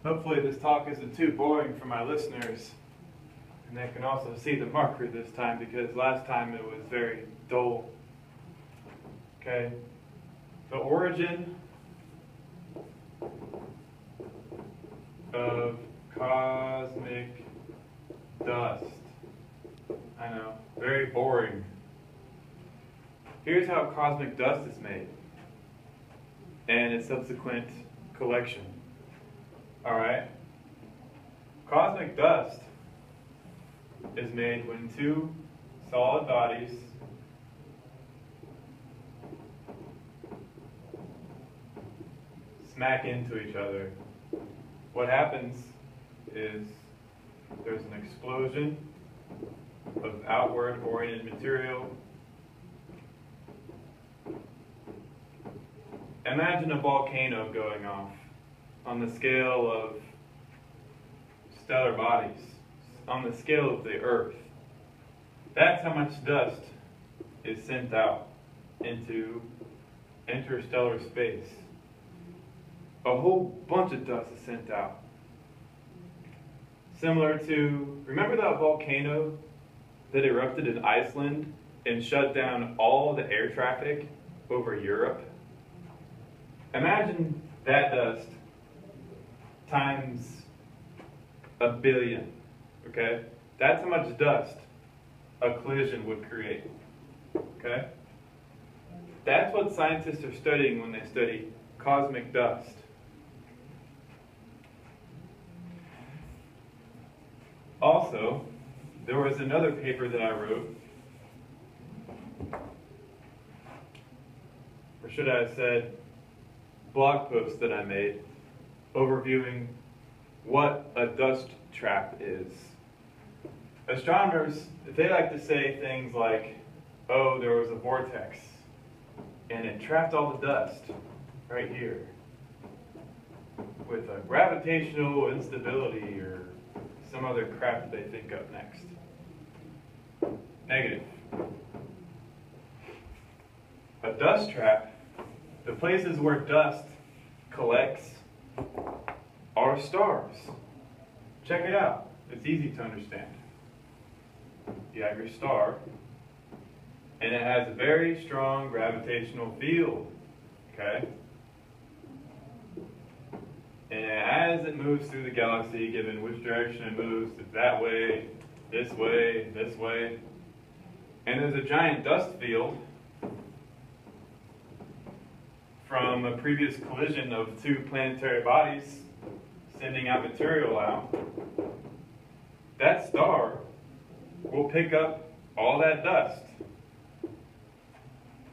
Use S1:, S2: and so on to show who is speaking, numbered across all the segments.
S1: Hopefully this talk isn't too boring for my listeners, and they can also see the marker this time because last time it was very dull. Okay, the origin of cosmic dust. I know, very boring. Here's how cosmic dust is made and its subsequent collection. Alright? Cosmic dust is made when two solid bodies smack into each other. What happens is there's an explosion of outward oriented material. Imagine a volcano going off on the scale of stellar bodies, on the scale of the Earth. That's how much dust is sent out into interstellar space. A whole bunch of dust is sent out. Similar to, remember that volcano that erupted in Iceland and shut down all the air traffic over Europe? Imagine that dust times 1 billion, okay? That's how much dust a collision would create, okay? That's what scientists are studying when they study cosmic dust. Also, there was another paper that I wrote, or should I have said, blog post that I made, overviewing what a dust trap is. Astronomers, they like to say things like, oh, there was a vortex, and it trapped all the dust right here, with a gravitational instability or some other crap that they think up next. Negative. A dust trap, the places where dust collects are stars. Check it out. It's easy to understand. You have your star, and it has a very strong gravitational field. Okay? And as it moves through the galaxy, given which direction it moves, it's that way, this way, this way. And there's a giant dust field from a previous collision of two planetary bodies sending out material out. That star will pick up all that dust.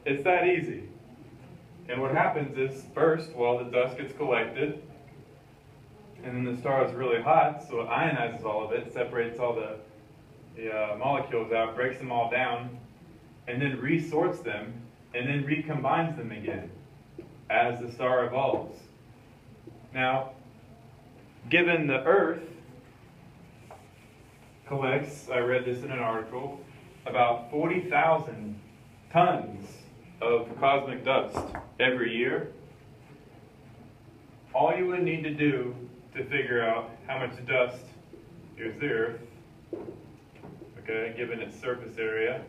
S1: It's that easy. And what happens is, first, well, the dust gets collected, and then the star is really hot, so it ionizes all of it, separates all the molecules out, breaks them all down, and then resorts them, and then recombines them again as the star evolves. Now, given the Earth collects, I read this in an article, about 40,000 tons of cosmic dust every year, all you would need to do to figure out how much dust, here's the Earth, okay, given its surface area,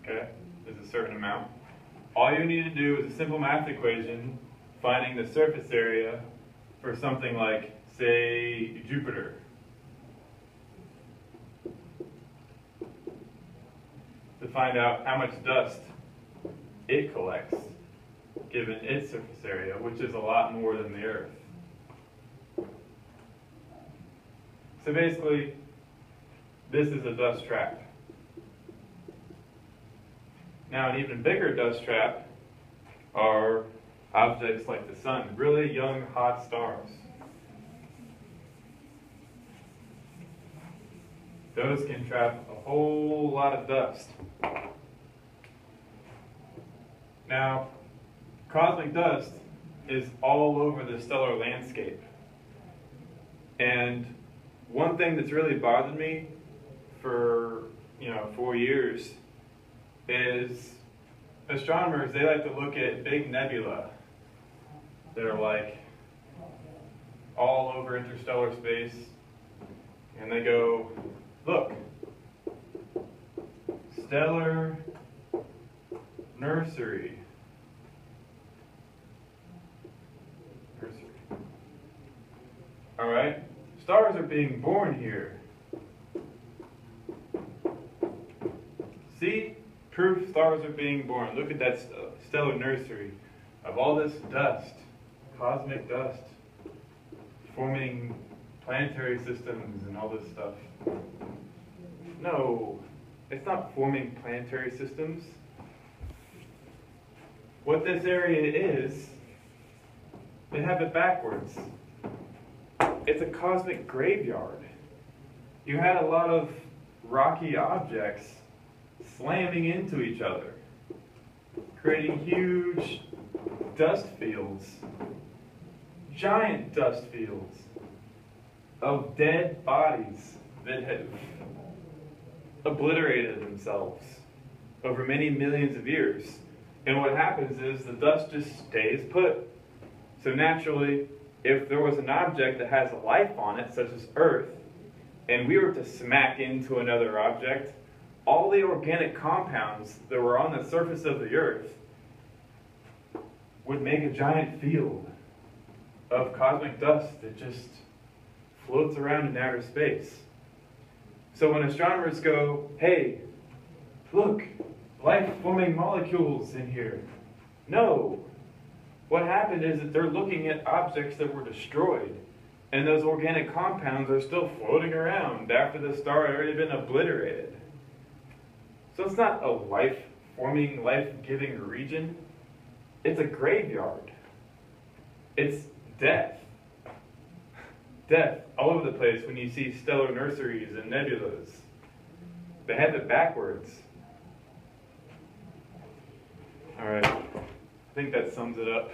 S1: okay, there's a certain amount. All you need to do is a simple math equation finding the surface area for something like, say, Jupiter. To find out how much dust it collects given its surface area, which is a lot more than the Earth. So basically, this is a dust trap. Now, an even bigger dust trap are objects like the sun, really young, hot stars. Those can trap a whole lot of dust. Now, cosmic dust is all over the stellar landscape. And one thing that's really bothered me for 4 years is astronomers, they like to look at big nebula that are like all over interstellar space, and they go, look, stellar nursery. All right, stars are being born here. See? Proof stars are being born. Look at that stellar nursery of all this dust, cosmic dust, forming planetary systems and all this stuff. No, it's not forming planetary systems. What this area is, they have it backwards. It's a cosmic graveyard. You had a lot of rocky objects slamming into each other, creating huge dust fields, giant dust fields of dead bodies that have obliterated themselves over many millions of years. And what happens is the dust just stays put. So naturally, if there was an object that has life on it, such as Earth, and we were to smack into another object, all the organic compounds that were on the surface of the Earth would make a giant field of cosmic dust that just floats around in outer space. So when astronomers go, hey, look, life-forming molecules in here. No. What happened is that they're looking at objects that were destroyed, and those organic compounds are still floating around after the star had already been obliterated. So it's not a life-forming, life-giving region. It's a graveyard. It's death. Death all over the place when you see stellar nurseries and nebulas. They have it backwards. All right. I think that sums it up.